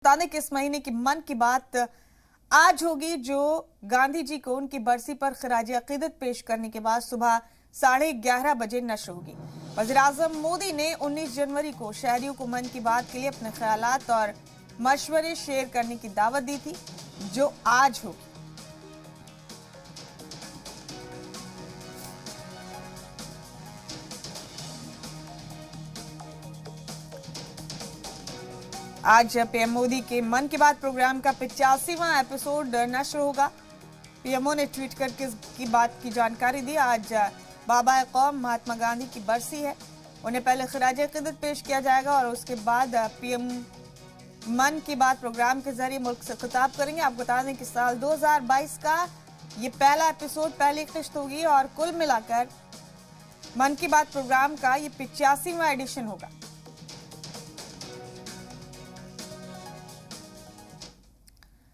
बताने कि इस महीने की मन की बात आज होगी, जो गांधी जी को उनकी बरसी पर खराज अकीदत पेश करने के बाद सुबह 11:30 बजे नश्र होगी। वज़ीर-ए-आज़म मोदी ने 19 जनवरी को शहरियों को मन की बात के लिए अपने ख्यालात और मशवरे शेयर करने की दावत दी थी, जो आज होगी। आज पीएम मोदी के मन की बात प्रोग्राम का 85वां एपिसोड नश्र होगा। पीएमओ ने ट्वीट करके इसकी बात की जानकारी दी। आज बाबा कौम महात्मा गांधी की बरसी है, उन्हें पहले खराज अकीदत पेश किया जाएगा और उसके बाद पीएम मन की बात प्रोग्राम के जरिए मुल्क से खिताब करेंगे। आपको बता दें कि साल 2022 का ये पहला एपिसोड, पहली किस्त होगी और कुल मिलाकर मन की बात प्रोग्राम का ये 85वां एडिशन होगा।